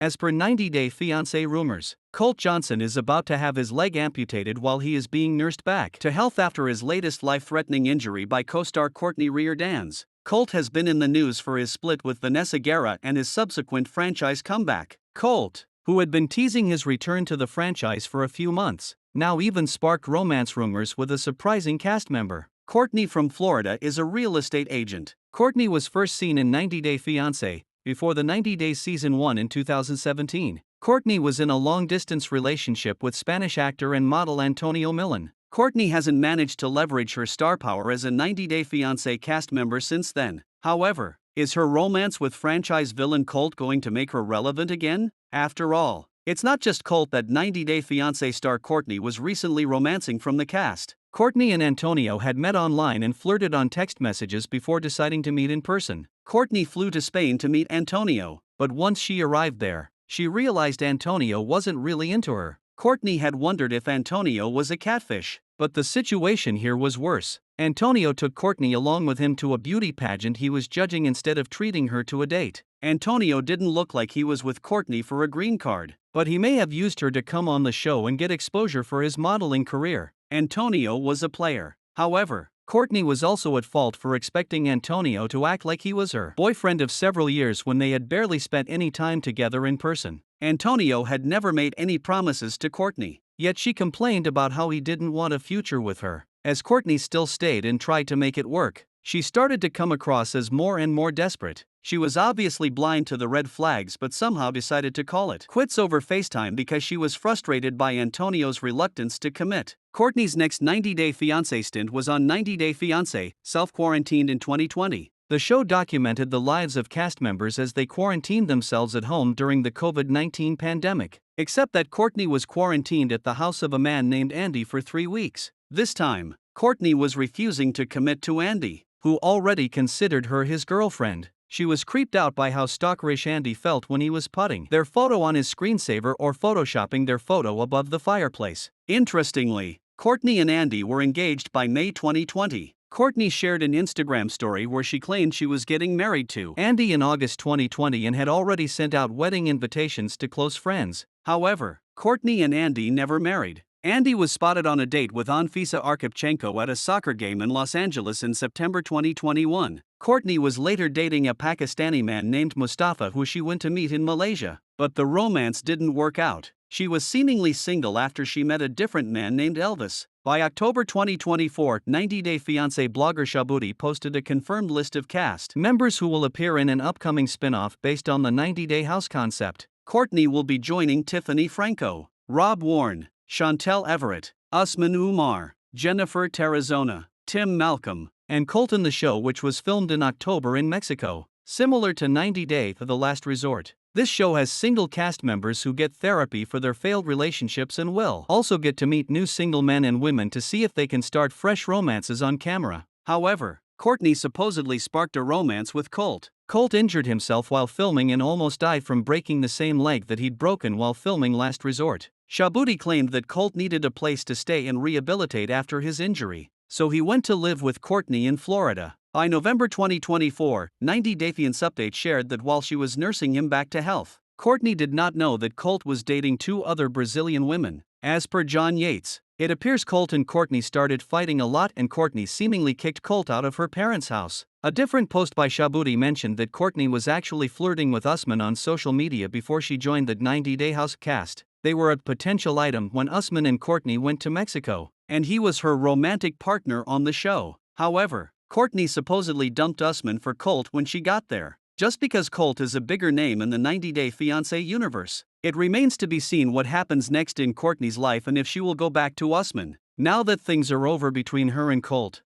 As per 90 Day Fiancé rumors, Colt Johnson is about to have his leg amputated while he is being nursed back to health after his latest life-threatening injury by co-star Courtney Reardon. Colt has been in the news for his split with Vanessa Guerra and his subsequent franchise comeback. Colt, who had been teasing his return to the franchise for a few months, now even sparked romance rumors with a surprising cast member. Courtney from Florida is a real estate agent. Courtney was first seen in 90 Day Fiancé, before the 90 Days Season 1 in 2017. Courtney was in a long-distance relationship with Spanish actor and model Antonio Millan. Courtney hasn't managed to leverage her star power as a 90 Day Fiancé cast member since then. However, is her romance with franchise villain Colt going to make her relevant again? After all, it's not just Colt that 90 Day Fiancé star Courtney was recently romancing from the cast. Courtney and Antonio had met online and flirted on text messages before deciding to meet in person. Courtney flew to Spain to meet Antonio, but once she arrived there, she realized Antonio wasn't really into her. Courtney had wondered if Antonio was a catfish, but the situation here was worse. Antonio took Courtney along with him to a beauty pageant he was judging instead of treating her to a date. Antonio didn't look like he was with Courtney for a green card, but he may have used her to come on the show and get exposure for his modeling career. Antonio was a player. However, Courtney was also at fault for expecting Antonio to act like he was her boyfriend of several years when they had barely spent any time together in person. Antonio had never made any promises to Courtney, yet she complained about how he didn't want a future with her. As Courtney still stayed and tried to make it work, she started to come across as more and more desperate. She was obviously blind to the red flags but somehow decided to call it quits over FaceTime because she was frustrated by Antonio's reluctance to commit. Courtney's next 90 Day Fiancé stint was on 90 Day Fiancé, self-quarantined in 2020. The show documented the lives of cast members as they quarantined themselves at home during the COVID-19 pandemic, except that Courtney was quarantined at the house of a man named Andy for 3 weeks. This time, Courtney was refusing to commit to Andy, who already considered her his girlfriend. She was creeped out by how stalkerish Andy felt when he was putting their photo on his screensaver or photoshopping their photo above the fireplace. Interestingly, Courtney and Andy were engaged by May 2020. Courtney shared an Instagram story where she claimed she was getting married to Andy in August 2020 and had already sent out wedding invitations to close friends. However, Courtney and Andy never married. Andy was spotted on a date with Anfisa Arkhipchenko at a soccer game in Los Angeles in September 2021. Courtney was later dating a Pakistani man named Mustafa who she went to meet in Malaysia, but the romance didn't work out. She was seemingly single after she met a different man named Elvis. By October 2024, 90 Day Fiancé blogger Shabuti posted a confirmed list of cast members who will appear in an upcoming spin-off based on the 90 Day House concept. Courtney will be joining Tiffany Franco, Rob Warren, Chantel Everett, Usman Umar, Jennifer Tarazona, Tim Malcolm, and Colt in the show, which was filmed in October in Mexico. Similar to 90 Day The Last Resort, this show has single cast members who get therapy for their failed relationships and will also get to meet new single men and women to see if they can start fresh romances on camera. However, Courtney supposedly sparked a romance with Colt. Colt injured himself while filming and almost died from breaking the same leg that he'd broken while filming Last Resort. Shabuti claimed that Colt needed a place to stay and rehabilitate after his injury, so he went to live with Courtney in Florida. By November 2024, 90 Day Fiancé Update shared that while she was nursing him back to health, Courtney did not know that Colt was dating 2 other Brazilian women. As per John Yates, it appears Colt and Courtney started fighting a lot and Courtney seemingly kicked Colt out of her parents' house. A different post by Shabuti mentioned that Courtney was actually flirting with Usman on social media before she joined the 90 Day House cast. They were a potential item when Usman and Courtney went to Mexico, and he was her romantic partner on the show. However, Courtney supposedly dumped Usman for Colt when she got there, just because Colt is a bigger name in the 90 Day Fiancé universe. It remains to be seen what happens next in Courtney's life and if she will go back to Usman, now that things are over between her and Colt.